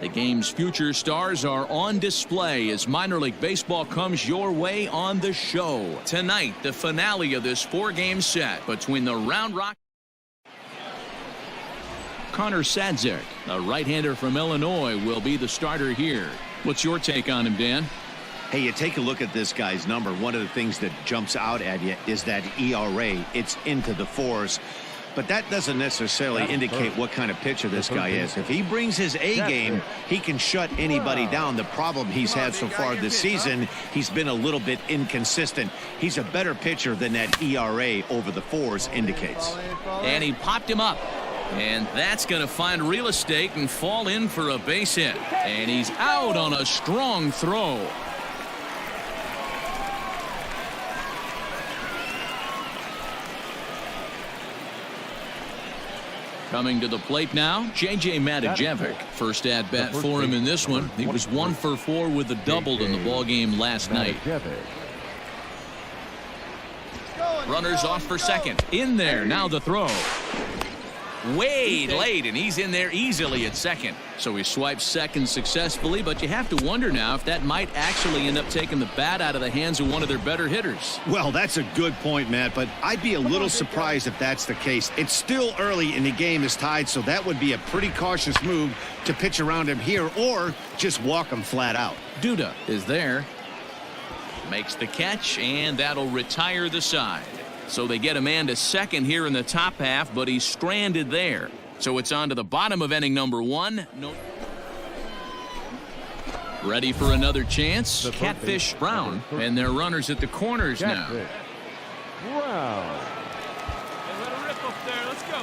The game's future stars are on display as minor league baseball comes your way on the show. Tonight, the finale of this 4-game set between the Round Rock. Connor Sadzik, a right-hander from Illinois, will be the starter here. What's your take on him, Dan? Hey, you take a look at this guy's number. One of the things that jumps out at you is that ERA. It's into the 4s. But that doesn't necessarily indicate what kind of pitcher this guy is. If he brings his A game, he can shut anybody down. The problem he's had so far this season, he's been a little bit inconsistent. He's a better pitcher than that ERA over the 4s indicates. And he popped him up. And that's going to find real estate and fall in for a base hit. And he's out on a strong throw. Coming to the plate now, J.J. Matijevic. First at bat for him in this one. He was 1 for 4 with a double in the ballgame last night. Runners off for second. In there, now the throw. Way late, and he's in there easily at second. So he swipes second successfully, but you have to wonder now if that might actually end up taking the bat out of the hands of one of their better hitters. Well, that's a good point, Matt, but I'd be a little surprised if that's the case. It's still early and the game is tied, so that would be a pretty cautious move to pitch around him here or just walk him flat out. Duda is there. Makes the catch, and that'll retire the side. So they get a man to second here in the top half, but he's stranded there. So it's on to the bottom of inning number 1. Ready for another chance. Catfish Brown, and their runners at the corners now. Wow. Hey, let her rip up there. Let's go.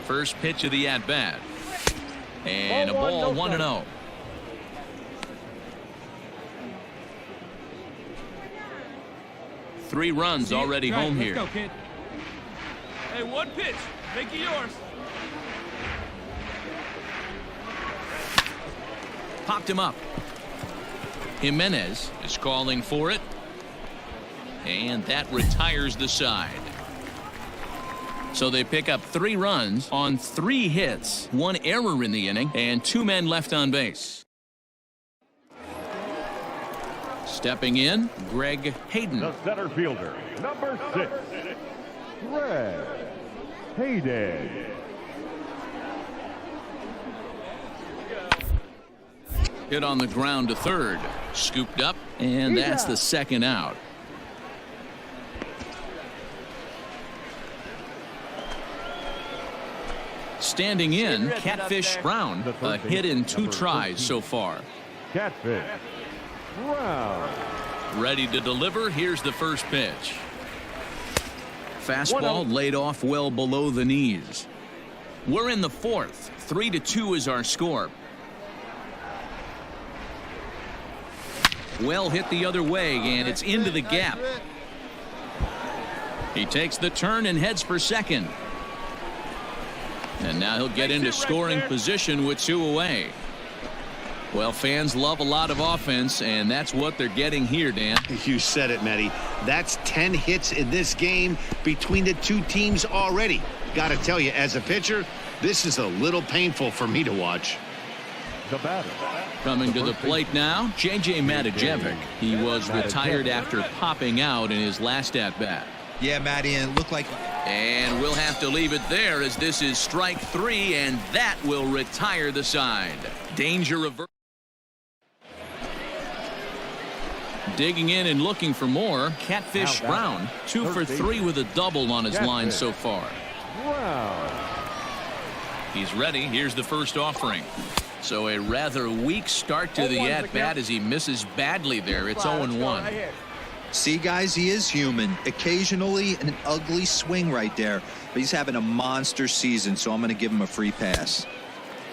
First pitch of the at-bat. And a ball 1-0. Three runs already home here. Let's go, kid. Hey, one pitch. Make it yours. Popped him up. Jimenez is calling for it. And that retires the side. So they pick up 3 runs on 3 hits, 1 error in the inning, and 2 men left on base. Stepping in, Greg Hayden. The center fielder, number 6, Greg Hayden. Hit on the ground to third. Scooped up, and that's the second out. Standing in, Catfish Brown. A hit in 2 tries so far. Catfish Brown. Ready to deliver. Here's the first pitch. Fastball laid off well below the knees. We're in the 4th. 3-2 is our score. Well hit the other way, and it's into the gap. He takes the turn and heads for second. And now he'll get into scoring position with 2 away. Well, fans love a lot of offense, and that's what they're getting here, Dan. You said it, Matty. That's 10 hits in this game between the 2 teams already. Got to tell you, as a pitcher, this is a little painful for me to watch. The batter. Coming to the plate now, J.J. Matijevic. He was retired after popping out in his last at-bat. Yeah, Matty, and it looked like... And we'll have to leave it there as this is strike 3, and that will retire the side. Danger reverse. Digging in and looking for more, Catfish Brown. 2 for 3 with a double on his line so far. Wow. He's ready. Here's the first offering. So a rather weak start to the at-bat as he misses badly there. It's 0-1. See, guys, he is human. Occasionally an ugly swing right there, but he's having a monster season, so I'm going to give him a free pass.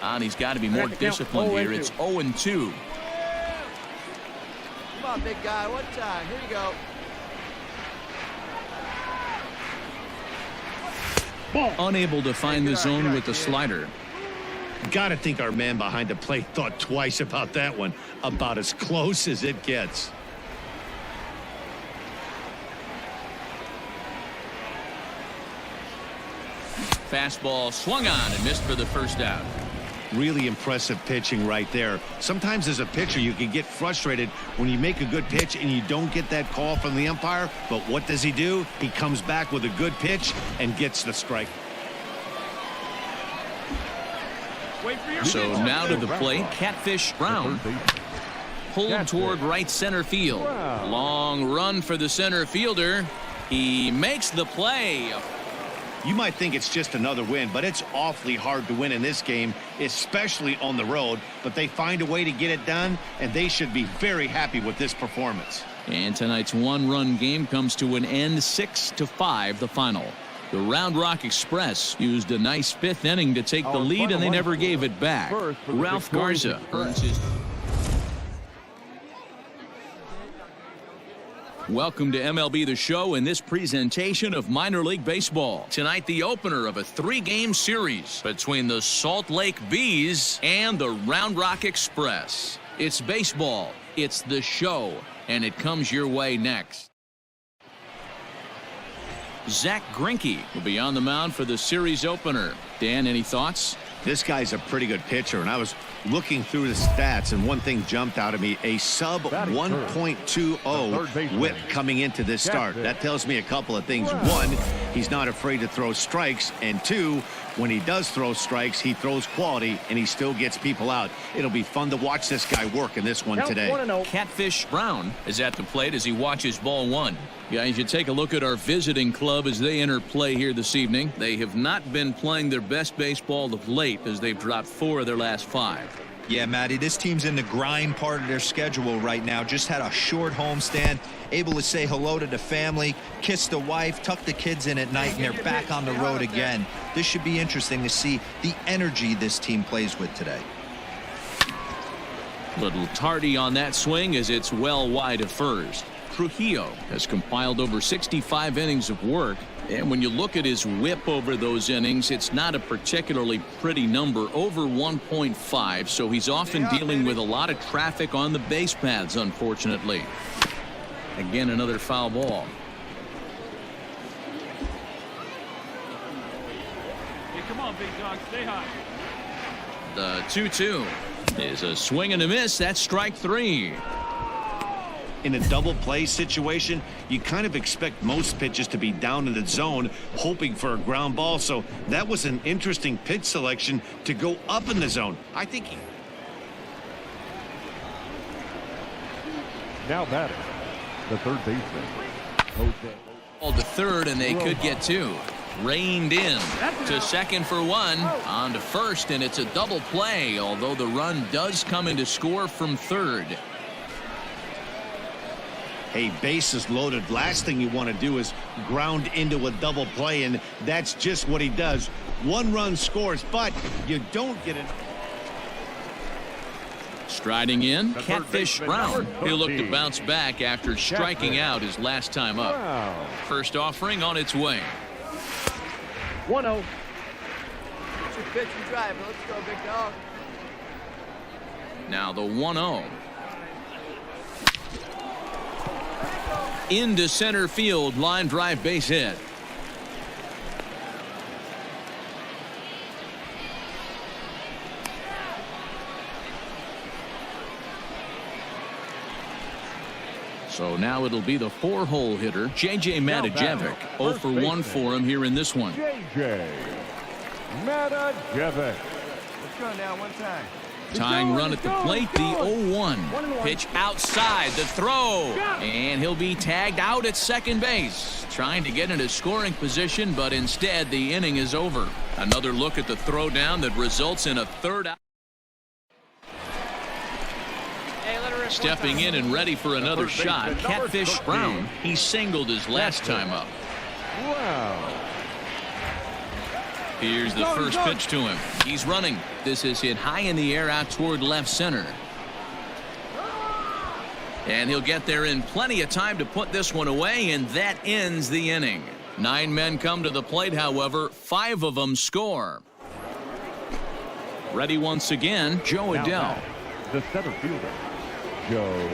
And he's got to be more disciplined here. It's 0-2. Come on, big guy. One time. Here you go. Unable to find the zone with the slider. Got to think our man behind the plate thought twice about that one. About as close as it gets. Fastball swung on and missed for the first out. Really impressive pitching right there. Sometimes as a pitcher you can get frustrated when you make a good pitch and you don't get that call from the umpire. But what does he do? He comes back with a good pitch and gets the strike. Wait for your So pitch. now to the plate, Catfish Brown. Pulled toward right center field. Long run for the center fielder. He makes the play. You might think it's just another win, but it's awfully hard to win in this game, especially on the road. But they find a way to get it done, and they should be very happy with this performance. And tonight's one-run game comes to an end, 6-5 the final. The Round Rock Express used a nice fifth inning to take the lead, and they never gave it back. Ralph Garza earns his... Welcome to MLB The Show in this presentation of minor league baseball. Tonight, the opener of a 3-game series between the Salt Lake Bees and the Round Rock Express. It's baseball, it's the show, and it comes your way next. Zach Greinke will be on the mound for the series opener. Dan, any thoughts? This guy's a pretty good pitcher, and I was looking through the stats, and one thing jumped out at me, a sub 1.20 whip coming into this start. That tells me a couple of things. One, he's not afraid to throw strikes, and two, when he does throw strikes, he throws quality, and he still gets people out. It'll be fun to watch this guy work in this one today. Catfish Brown is at the plate as he watches ball one. Guys, you take a look at our visiting club as they enter play here this evening. They have not been playing their best baseball of late as they've dropped 4 of their last 5. Yeah, Matty, this team's in the grind part of their schedule right now. Just had a short homestand, able to say hello to the family, kiss the wife, tuck the kids in at night, and they're back on the road again. This should be interesting to see the energy this team plays with today. Little tardy on that swing as it's well wide of first. Trujillo has compiled over 65 innings of work, and when you look at his whip over those innings, it's not a particularly pretty number, over 1.5, so he's often dealing with a lot of traffic on the base paths, unfortunately. Again, another foul ball. Hey, come on, big dog, stay high. The 2-2 is a swing and a miss. That's strike 3. In a double play situation, you kind of expect most pitches to be down in the zone, hoping for a ground ball. So that was an interesting pitch selection to go up in the zone. I think he... Now batting, the third baseman, Jose. Called to third, and they could get 2. Reined in to second for 1, on to first, and it's a double play, although the run does come in to score from third. Hey, bases loaded. Last thing you want to do is ground into a double play, and that's just what he does. 1 run scores, but you don't get it. Striding in, Catfish Brown. He'll look to bounce back after striking out his last time up. First offering on its way. 1-0. It's your pitch and drive. Let's go, big dog. Now the 1-0. Into center field, line drive, base hit. So now it'll be the 4-hole hitter, J.J. Matajevic. 0 for 1 for him here in this one. J.J. Matajevic. Let's go now, one time. Tying run at the plate, the 0-1. Pitch outside, the throw. And he'll be tagged out at second base. Trying to get into scoring position, but instead the inning is over. Another look at the throw down that results in a third out. Stepping in and ready for another shot, Catfish Brown. He singled his last time up. Wow. Here's the first pitch to him. He's running. This is hit high in the air out toward left center. And he'll get there in plenty of time to put this one away, and that ends the inning. 9 men come to the plate, however, 5 of them score. Ready once again, Joe Adell. The center fielder, Joe.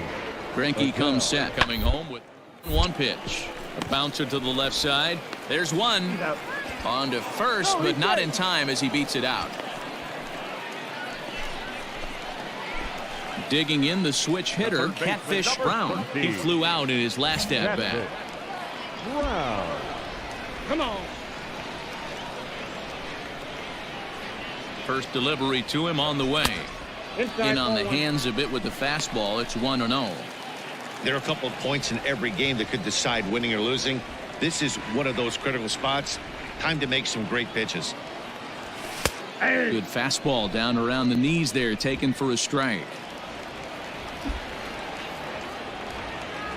Greinke comes set, coming home with 1 pitch. A bouncer to the left side. There's 1. On to first, but not in time as he beats it out. Digging in the switch hitter, Catfish Brown. He flew out in his last at-bat. Brown. Come on. First delivery to him on the way. In on the hands a bit with the fastball. It's 1-0. There are a couple of points in every game that could decide winning or losing. This is one of those critical spots. Time to make some great pitches. Good fastball down around the knees there, taken for a strike.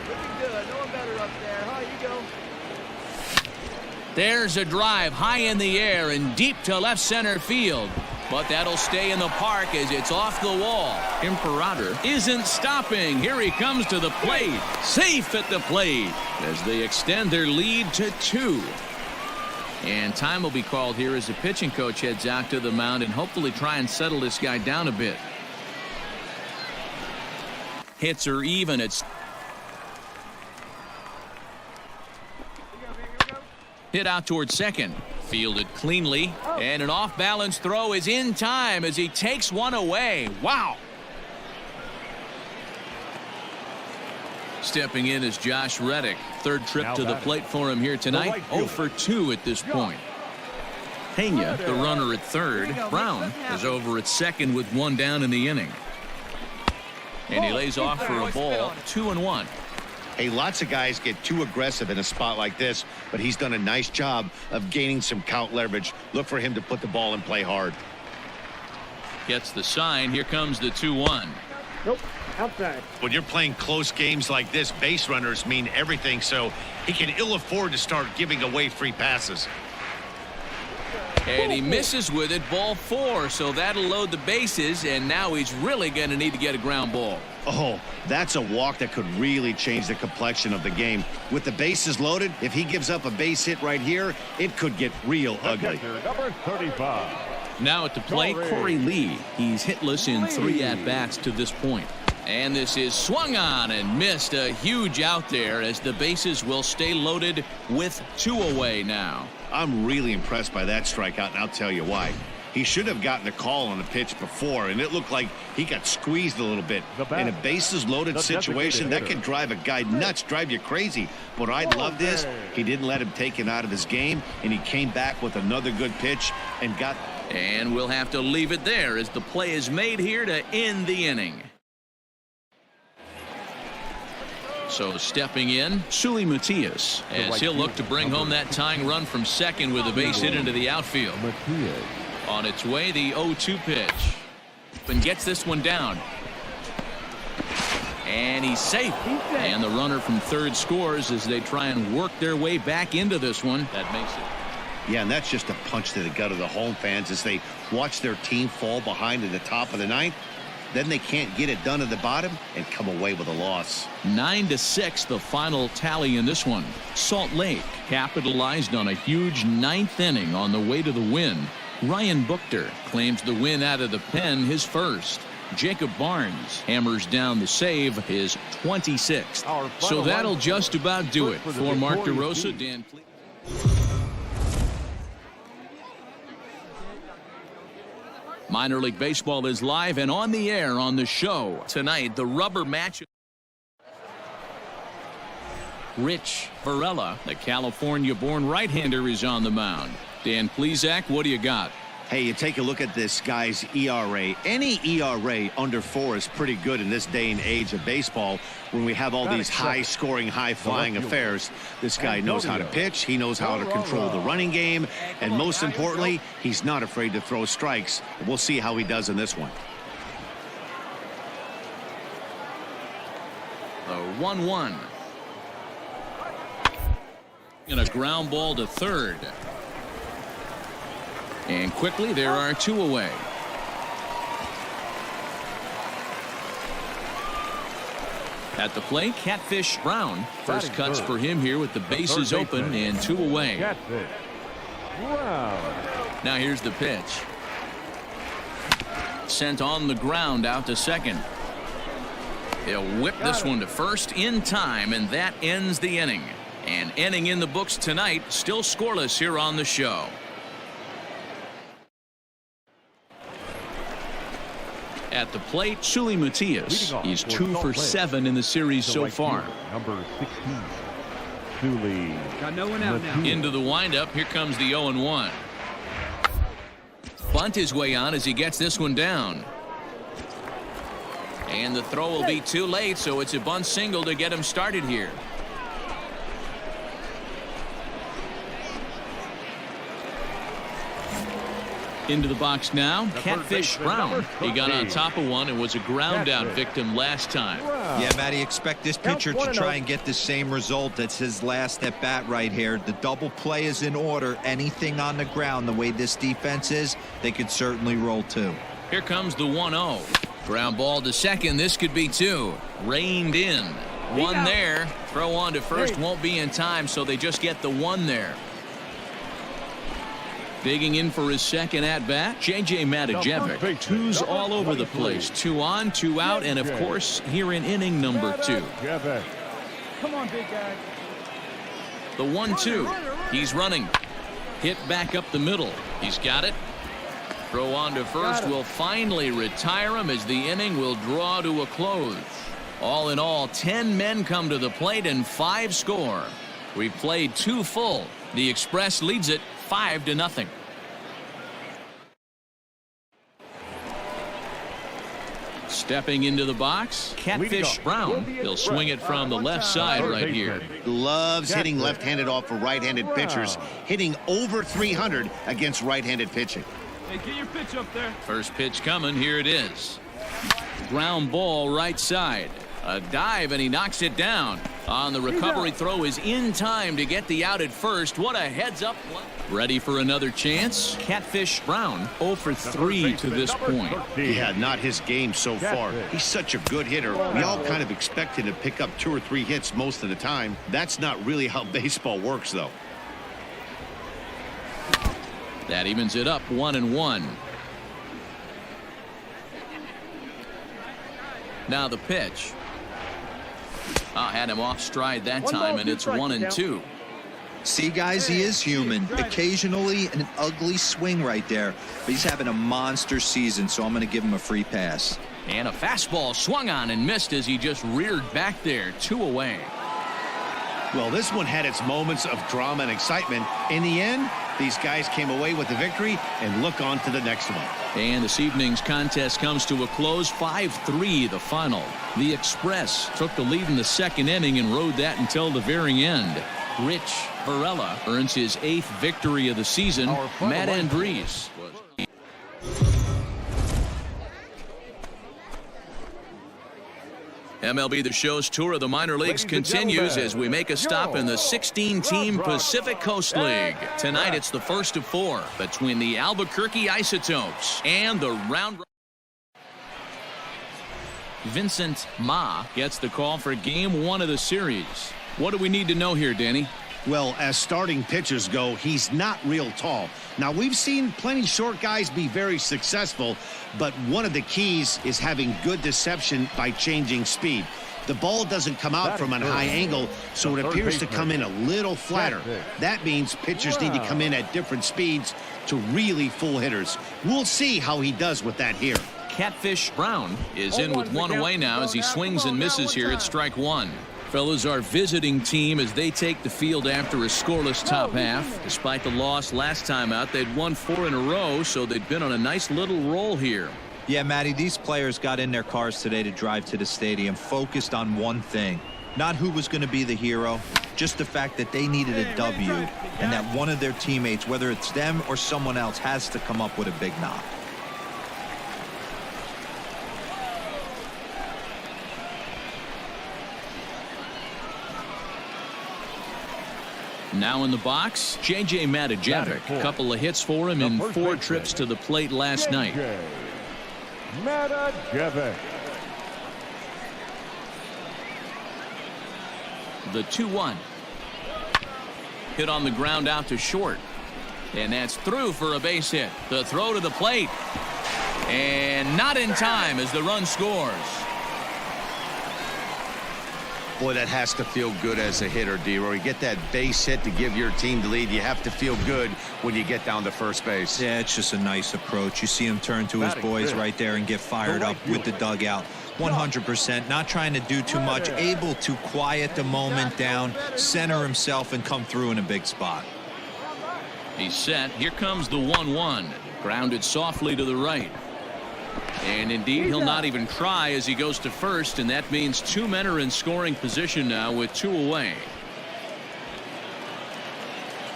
Looking good. No one better up there. Huh? You go. There's a drive high in the air and deep to left center field. But that'll stay in the park as it's off the wall. Imperator isn't stopping. Here he comes to the plate. Safe at the plate as they extend their lead to 2. And time will be called here as the pitching coach heads out to the mound and hopefully try and settle this guy down a bit. Hits are even. It's hit out towards second. Fielded cleanly, and an off-balance throw is in time as he takes one away. Wow. Stepping in is Josh Reddick. Third trip to the plate for him here tonight. 0 for 2 at this point. Pena, the runner at third. Brown is over at second with 1 down in the inning. And he lays off for a ball. 2-1. Hey, lots of guys get too aggressive in a spot like this, but he's done a nice job of gaining some count leverage. Look for him to put the ball in play hard. Gets the sign. Here comes the 2-1. Nope. Outside. When you're playing close games like this, base runners mean everything, so he can ill afford to start giving away free passes. And he misses with it. Ball 4, so that'll load the bases, and now he's really going to need to get a ground ball. Oh, that's a walk that could really change the complexion of the game. With the bases loaded, if he gives up a base hit right here, it could get real ugly. Number 35. Now at the plate, Corey Lee. He's hitless in 3 at-bats to this point. And this is swung on and missed. A huge out there as the bases will stay loaded with 2 away now. I'm really impressed by that strikeout, and I'll tell you why. He should have gotten a call on the pitch before, and it looked like he got squeezed a little bit. In a bases-loaded situation, that can drive a guy nuts, drive you crazy. But I love this. He didn't let him take him out of his game, and he came back with another good pitch and got... And we'll have to leave it there as the play is made here to end the inning. So stepping in, Suli Matias, as he'll look to bring home that tying run from second with a base hit into the outfield. On its way, the 0-2 pitch. And gets this one down. And he's safe. And the runner from third scores as they try and work their way back into this one. That makes it. Yeah, and that's just a punch to the gut of the home fans as they watch their team fall behind at the top of the ninth. Then they can't get it done at the bottom and come away with a loss. 9-6, the final tally in this one. Salt Lake capitalized on a huge 9th inning on the way to the win. Ryan Buchter claims the win out of the pen, his first. Jacob Barnes hammers down the save, his 26th. So that'll just about do it. For Mark DeRosa, Dan Cleveland. Minor League Baseball is live and on the air on the show. Tonight, the rubber match. Rich Varela, the California-born right-hander, is on the mound. Dan Plesac, what do you got? Hey, you take a look at this guy's ERA. Any ERA under 4 is pretty good in this day and age of baseball when we have all these high-scoring, high-flying affairs. This guy knows how to pitch. He knows how to control the running game. And most importantly, he's not afraid to throw strikes. We'll see how he does in this one. The 1-1. And a ground ball to third. And quickly, there are 2 away. At the plate, Catfish Brown. First cuts for him here with the bases open and 2 away. Now here's the pitch. Sent on the ground out to second. He'll whip this one to first in time, and that ends the inning. An inning in the books tonight, still scoreless here on the show. At the plate, Suli Matias. He's 2 for 7 in the series so far. Number 16, Suli. Got no one out now. Into the windup, here comes the 0-1. Bunt his way on as he gets this one down. And the throw will be too late, so it's a bunt single to get him started here. Into the box now, Catfish Brown. He got on top of one and was a ground out victim last time. Yeah, Matty, expect this pitcher to try and get the same result. That's his last at bat right here. The double play is in order. Anything on the ground, the way this defense is, they could certainly roll too. Here comes the 1-0. Ground ball to second. This could be two. Reined in. One there. Throw on to first won't be in time, so they just get the one there. Digging in for his second at-bat, J.J. Matijevic. Twos all over the place. 2 on, 2 out, and, of course, here in inning number 2. Come on, big guy. The 1-2. He's running. Hit back up the middle. He's got it. Throw on to first will finally retire him as the inning will draw to a close. All in all, 10 men come to the plate and 5 score. We've played 2 full. The Express leads it 5-0. Stepping into the box, Catfish Brown. He'll swing it from the left side right here. Loves hitting left-handed off for right-handed pitchers, hitting over 300 against right-handed pitching. Hey, get your pitch up there. First pitch coming. Here it is. Ground ball right side. A dive, and he knocks it down. On the recovery throw is in time to get the out at first. What a heads-up. Ready for another chance? Catfish Brown 0 for 3 to this point. Yeah, not his game so far. He's such a good hitter. We all kind of expect him to pick up 2 or 3 hits most of the time. That's not really how baseball works, though. That evens it up 1-1. Now the pitch. Had him off stride that time, and it's 1-2. See, guys, he is human. Occasionally an ugly swing right there, but he's having a monster season, so I'm going to give him a free pass. And a fastball swung on and missed as he just reared back there. 2 away. Well, this one had its moments of drama and excitement. In the end, these guys came away with the victory and look on to the next one. And this evening's contest comes to a close. 5-3 the final. The Express took the lead in the second inning and rode that until the very end. Rich Varela earns his 8th victory of the season. Matt Andrees was... MLB The Show's tour of the minor leagues continues as we make a stop in the 16-team Pacific Coast League. Tonight it's the first of 4 between the Albuquerque Isotopes and the Round. Vincent Ma gets the call for game 1 of the series. What do we need to know here, Danny? Well, as starting pitchers go, he's not real tall. Now, we've seen plenty short guys be very successful, but one of the keys is having good deception by changing speed. The ball doesn't come out from a high angle, so it appears to come in a little flatter. That means pitchers need to come in at different speeds to really fool hitters. We'll see how he does with that here. Catfish Brown is in with 1 away now as he swings and misses here at strike 1. Fellas, our visiting team as they take the field after a scoreless top half. Despite the loss last time out, they'd won 4 in a row, so they'd been on a nice little roll here. Yeah, Matty, these players got in their cars today to drive to the stadium, focused on one thing. Not who was going to be the hero, just the fact that they needed a W, and that one of their teammates, whether it's them or someone else, has to come up with a big knock. Now in the box, J.J. Matijevic. A couple of hits for him in 4 trips to the plate last night. Matijevic. The 2-1. Hit on the ground out to short. And that's through for a base hit. The throw to the plate. And not in time as the run scores. Boy, that has to feel good as a hitter, D-Roy. You get that base hit to give your team the lead. You have to feel good when you get down to first base. Yeah, it's just a nice approach. You see him turn to his boys right there and get fired up with the dugout. 100%, not trying to do too much, able to quiet the moment down, center himself, and come through in a big spot. He's set. Here comes the 1-1. Grounded softly to the right. And indeed, he'll not even try as he goes to first, and that means 2 men are in scoring position now with 2 away.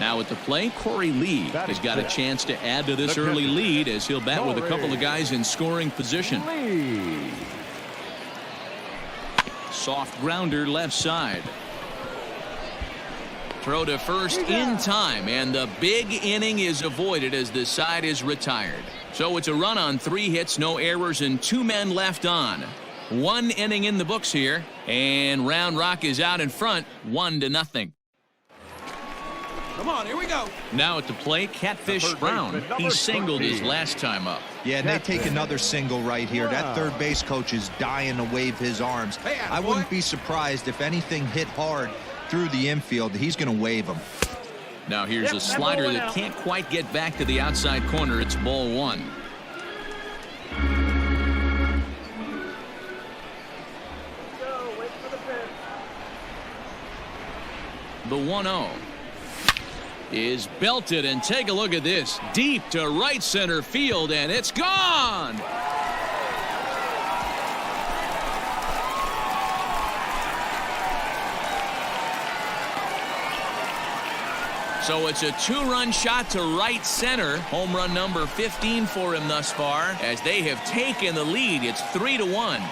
Now at the plate, Corey Lee has got a chance to add to this early lead as he'll bat with a couple of guys in scoring position. Soft grounder left side. Throw to first in time, and the big inning is avoided as the side is retired. So it's a run on 3 hits, no errors, and 2 men left on. 1 inning in the books here, and Round Rock is out in front, 1-0. Come on, here we go. Now at the plate, Catfish Brown. He singled his last time up. Yeah, and they take another single right here. That third base coach is dying to wave his arms. I wouldn't be surprised if anything hit hard through the infield. He's going to wave him. Now here's a slider that can't quite get back to the outside corner. It's ball 1. The 1-0 is belted, and take a look at this. Deep to right center field, and it's gone. So it's a 2-run shot to right center. Home run number 15 for him thus far as they have taken the lead. It's 3-1.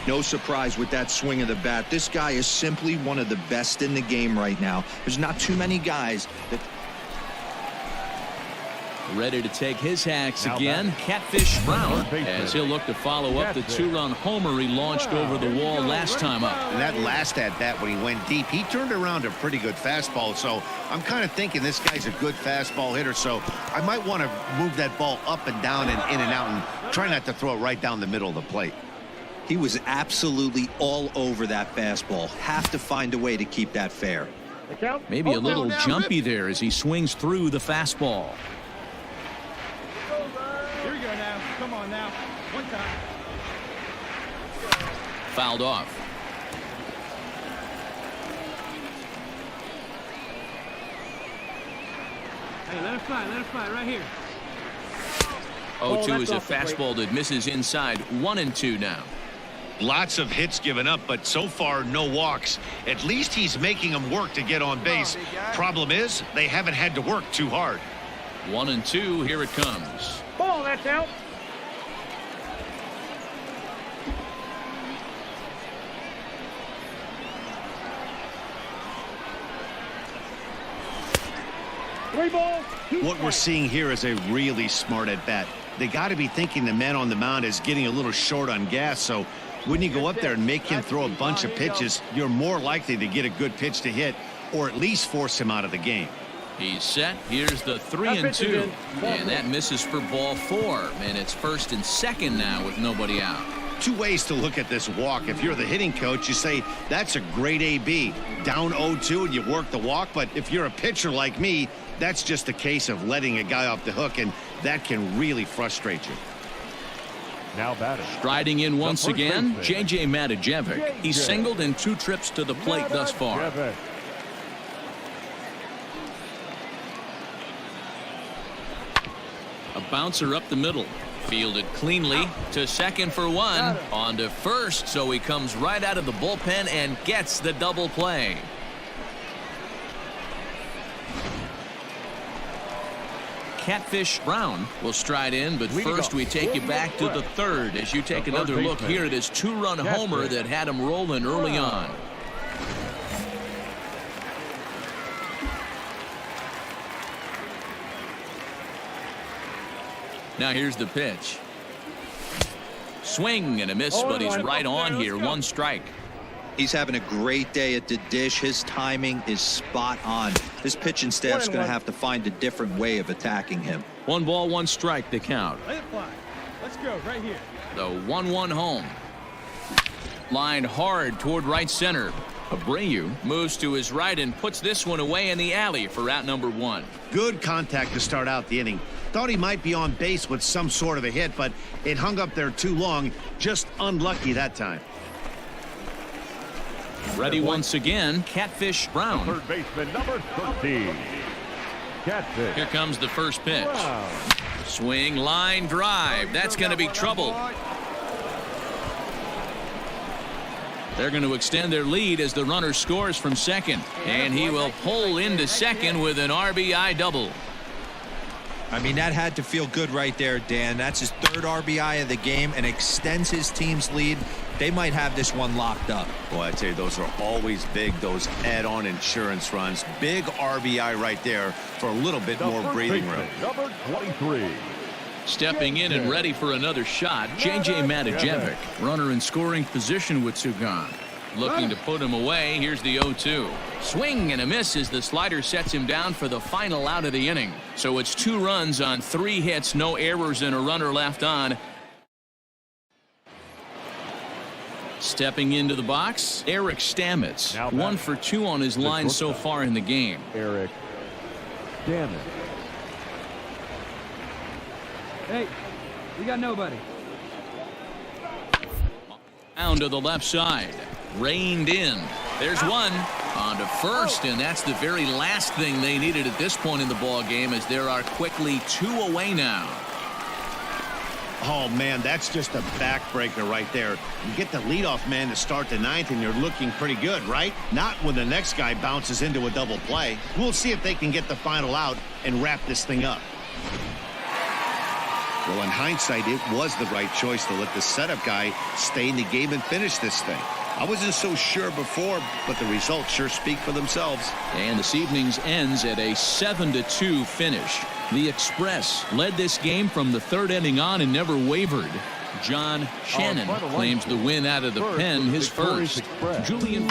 No surprise with that swing of the bat. This guy is simply one of the best in the game right now. There's not too many guys that... Ready to take his hacks again. Catfish Brown as he'll look to follow up the 2-run homer he launched over the wall last time up. And that last at bat when he went deep, he turned around a pretty good fastball. So I'm kind of thinking this guy's a good fastball hitter. So I might want to move that ball up and down and in and out and try not to throw it right down the middle of the plate. He was absolutely all over that fastball. Have to find a way to keep that fair. Maybe a little jumpy there as he swings through the fastball. Here we go now. Come on now. One time. Fouled off. Hey, let it fly right here. 0-2 is a fastball that misses inside. 1-2 now. Lots of hits given up, but so far no walks. At least he's making them work to get on base. Problem is, they haven't had to work too hard. 1-2, here it comes. Ball, that's out. What we're seeing here is a really smart at bat. They got to be thinking the man on the mound is getting a little short on gas, so when you go up there and make him throw a bunch of pitches, you're more likely to get a good pitch to hit or at least force him out of the game. He's set. Here's the 3-2, and that misses for ball 4, and it's first and second now with nobody out. 2 ways to look at this walk. If you're the hitting coach, you say that's a great AB. Down 0-2 and you work the walk, but if you're a pitcher like me, that's just a case of letting a guy off the hook, and that can really frustrate you. Now batting. Striding in once again, J.J. Matijevic. He's singled in 2 trips to the plate thus far. A bouncer up the middle. Fielded cleanly to second for 1. On to first, so he comes right out of the bullpen and gets the double play. Catfish Brown will stride in, but first we take you back to the 3rd as you take another look here at his 2-run homer that had him rolling early on. Now here's the pitch. Swing and a miss, but he's right on here. 1 strike. He's having a great day at the dish. His timing is spot on. This pitching staff's going to have to find a different way of attacking him. 1 ball, 1 strike, the count. Let it fly. Let's go right here. The 1-1 home. Lined hard toward right center. Abreu moves to his right and puts this one away in the alley for out number 1. Good contact to start out the inning. Thought he might be on base with some sort of a hit, but it hung up there too long. Just unlucky that time. Ready once again, Catfish Brown. Third baseman, number 13. Catfish. Here comes the first pitch. Brown. Swing, line, drive. That's going to be trouble. They're going to extend their lead as the runner scores from second. And he will pull into second with an RBI double. I mean, that had to feel good right there, Dan. That's his 3rd RBI of the game and extends his team's lead. They might have this one locked up. Boy, I tell you, those are always big, those add-on insurance runs. Big RBI right there for a little bit more breathing room. Number 23. Stepping in and ready for another shot, J.J. Matajevic. Runner in scoring position with Sugan. Looking to put him away. Here's the 0-2. Swing and a miss as the slider sets him down for the final out of the inning. So it's 2 runs on 3 hits, no errors, and a runner left on. Stepping into the box, Eric Stamets. 1 for 2 on his line so far in the game. Eric Stamets. Hey, we got nobody. Down to the left side. Reined in. There's one. On to first, and that's the very last thing they needed at this point in the ball game, as there are quickly 2 away now. Oh, man, that's just a backbreaker right there. You get the leadoff man to start the 9th, and you're looking pretty good, right? Not when the next guy bounces into a double play. We'll see if they can get the final out and wrap this thing up. Well, in hindsight, it was the right choice to let the setup guy stay in the game and finish this thing. I wasn't so sure before, but the results sure speak for themselves. And this evening's ends at a 7-2 finish. The Express led this game from the 3rd inning on and never wavered. John Shannon claims the win out of the pen, his first. Julian.